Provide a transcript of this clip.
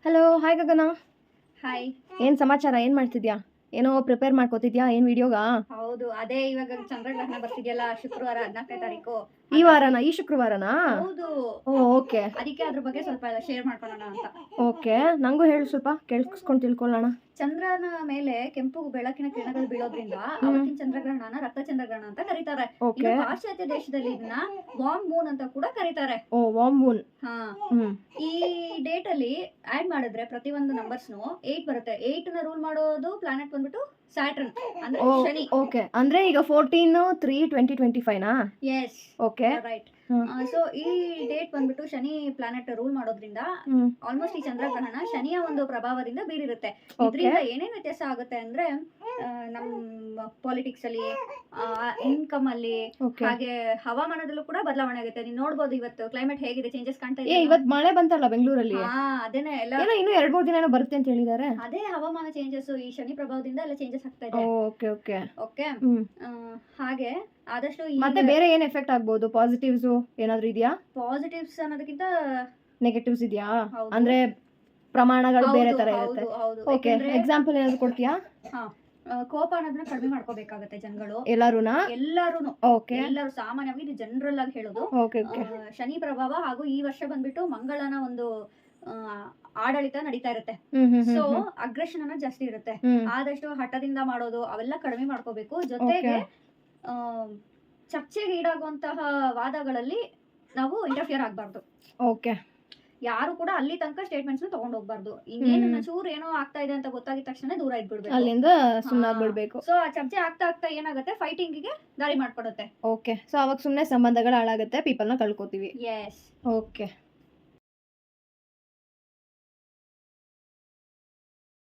Hello, hi ಗಗನ. Hi. ಏನು ಸಮಾಚಾರ? ಏನು ಮಾಡ್ತಿದ್ಯಾ? ಏನೋ ಪ್ರಿಪೇರ್ ಮಾಡ್ಕೋತಿದ್ಯಾ ಏನು ವಿಡಿಯೋಗಾ? ಹೌದು, ಅದೇ ಇವಾಗ ಚಂದ್ರಗ್ರಹಣ ಬರ್ತಿದೆಯಲ್ಲ, ಶುಕ್ರವಾರ 14ನೇ ತಾರೀಕು. ಈ ವಾರನಾ? ಈ ಶುಕ್ರವಾರನಾ? ಹೌದು. ಓಕೆ. ಅದಕ್ಕೆ ಅದ್ರ ಬಗ್ಗೆ ಸ್ವಲ್ಪ ಶೇರ್ ಮಾಡ್ಕೊಳ್ಳೋಣ ಅಂತ. ಓಕೆ, ನಂಗೂ ಹೇಳು, ಸ್ವಲ್ಪ ಕೇಳಿಸ್ಕೊಂಡು ತಿಳ್ಕೊಳ್ಳೋಣ. ಚಂದ್ರನ ಮೇಲೆ ಕೆಂಪು ಬೆಳಕಿನ ಕಿರಣಗಳು ಬೀಳೋದ್ರಿಂದ ಅವತ್ತಿನ ಚಂದ್ರಗ್ರಹಣನ ರಕ್ತ ಚಂದ್ರಗ್ರಹಣ ಅಂತ ಕರೀತಾರೆ. ಓಕೆ. ಇನ್ನು ಪಾಶ್ಚಾತ್ಯ ದೇಶದಲ್ಲಿ ಇದನ್ನ ವಾರ್ಮ್ ಮೂನ್ ಅಂತ ಕೂಡ ಕರೀತಾರೆ. ಓ, ವಾರ್ಮ್ ಮೂನ್. ಹಾ. ಹ್ಮ್. ಈ ಡೇಟ್ ಅಲ್ಲಿ ಆಡ್ ಮಾಡಿದ್ರೆ ಪ್ರತಿಯೊಂದು ನಂಬರ್ಸ್ನು 8 ಬರುತ್ತೆ. 8 ನ ರೂಲ್ ಮಾಡೋದು ಪ್ಲಾನೆಟ್ ಬಂದ್ಬಿಟ್ಟು ಸ್ಯಾಟರ್ನ್, ಅಂದ್ರೆ ಶನಿ. ಓಕೆ, ಅಂದ್ರೆ ಈಗ 14/3/2025 ನಾ? Yes, okay, right. ಸೊ ಈ ಡೇಟ್ ಬಂದ್ಬಿಟ್ಟು ಶನಿ ಪ್ಲಾನೆಟ್ ರೂಲ್ ಮಾಡೋದ್ರಿಂದ ಆಲ್ಮೋಸ್ಟ್ ಈ ಚಂದ್ರಗ್ರಹಣ ಶನಿಯ ಒಂದು ಪ್ರಭಾವದಿಂದ ಬೀರಿರುತ್ತೆ. ಇದರಿಂದ ಏನೇನ್ ವ್ಯತ್ಯಾಸ ಆಗುತ್ತೆ ಅಂದ್ರೆ ನಮ್ಮ ಪಾಲಿಟಿಕ್ಸ್ ಅಲ್ಲಿ, ಇನ್ಕಮ್ ಅಲ್ಲಿ, ಹಾಗೆ ಹವಾಮಾನದಲ್ಲೂ ಕೂಡ ಬದಲಾವಣೆ ಆಗುತ್ತೆ. ನೀನ್ ನೋಡ್ಬೋದು ಇವತ್ತು ಕ್ಲೈಮೇಟ್ ಹೇಗಿದೆ, ಚೇಂಜಸ್ ಕಾಣ್ತಾ ಇದೆ. ಇವತ್ತು ಮಳೆ ಬಂತಲ್ಲ ಬೆಂಗಳೂರಲ್ಲಿ? ಅದೇನೆ ಎಲ್ಲ ಇನ್ನು 2-3 ದಿನ ಬರುತ್ತೆ ಅಂತ ಹೇಳಿದ್ದಾರೆ. ಅದೇ ಹವಾಮಾನ ಚೇಂಜಸ್, ಈ ಶನಿ ಪ್ರಭಾವದಿಂದ ಎಲ್ಲ ಚೇಂಜಸ್ ಆಗ್ತಾ ಇದೆ. Okay okay okay. ಹಾಗೆ ಆದಷ್ಟು ಮತ್ತೆ ಬೇರೆ ಏನ್ ಎಫೆಕ್ಟ್ ಆಗ್ಬೋದು? ಪಾಸಿಟಿವ್ಸ್ ಏನಾದ್ರು ಇದೆಯಾ? ಪಾಸಿಟಿವ್ಸ್ ಅನ್ನೋದಕ್ಕಿಂತ ನೆಗೆಟಿವ್ಸ್ ಇದೆಯಾ? ಅಂದ್ರೆ ಪ್ರಮಾಣಗಳು ಬೇರೆ ತರ ಇರುತ್ತೆ. ಓಕೆ, ಎಕ್ಸಾಂಪಲ್ ಏನಾದ್ರು ಕೊಡ್ತೀಯಾ? ಕೋಪ ಅನ್ನೋದನ್ನ ಕಡಿಮೆ ಮಾಡ್ಕೋಬೇಕಾಗತ್ತೆ ಜನಗಳು ಎಲ್ಲಾರುನಾ? ಎಲ್ಲಾರುನು. ಓಕೆ. ಎಲ್ಲರೂ ಸಾಮಾನ್ಯವಾಗಿ ಇದು ಜನರಲ್ ಆಗಿ ಹೇಳೋದು. Okay okay. ಶನಿ ಪ್ರಭಾವ ಹಾಗೂ ಈ ವರ್ಷ ಬಂದ್ಬಿಟ್ಟು ಮಂಗಳನ ಒಂದು ಆಡಳಿತ ನಡೀತಾ ಇರುತ್ತೆ. ಸೊ ಅಗ್ರೆಷನ್ ಅನ್ನೋದು ಜಾಸ್ತಿ ಇರುತ್ತೆ. ಆದಷ್ಟು ಹಠದಿಂದ ಮಾಡೋದು ಅವೆಲ್ಲ ಕಡಿಮೆ ಮಾಡ್ಕೋಬೇಕು. ಜೊತೆಗೆ ಚರ್ಚೆಗೆ ಈಡಾಗುವಂತಹ ವಾದಗಳಲ್ಲಿ ನಾವು ಇಂಟರ್ಫಿಯರ್ ಆಗ್ಬಾರ್ದು. ಓಕೆ. ಯಾರು ಕೂಡ ಅಲ್ಲಿ ತನಕ ಸ್ಟೇಟ್ಮೆಂಟ್ಸ್ ತಗೊಂಡ್ ಹೋಗ್ಬಾರ್ದು. ಇನ್ನೇನು ಚೂರ್ ಏನೋ ಆಗ್ತಾ ಇದೆ ಅಂತ ಗೊತ್ತಾಗಿದ ತಕ್ಷಣ ದೂರ ಇದ್ಬಿಡ್ಬೇಕು, ಅಲ್ಲಿಂದ ಸುಮ್ಮನಾಗ್ಬಿಡ್ಬೇಕು. ಸೊ ಆ ಚರ್ಚೆ ಆಗ್ತಾ ಆಗ್ತಾ ಏನಾಗುತ್ತೆ, ಫೈಟಿಂಗ್ ಗೆ ದಾರಿ ಮಾಡ್ಕೊಡುತ್ತೆ. ಓಕೆ. ಸೊ ಅವಾಗ ಸುಮ್ನೆ ಸಂಬಂಧಗಳು ಹಾಳಾಗುತ್ತೆ, ಪೀಪಲ್ ನ ಕಳ್ಕೊತೀವಿ. ಎಸ್. ಓಕೆ.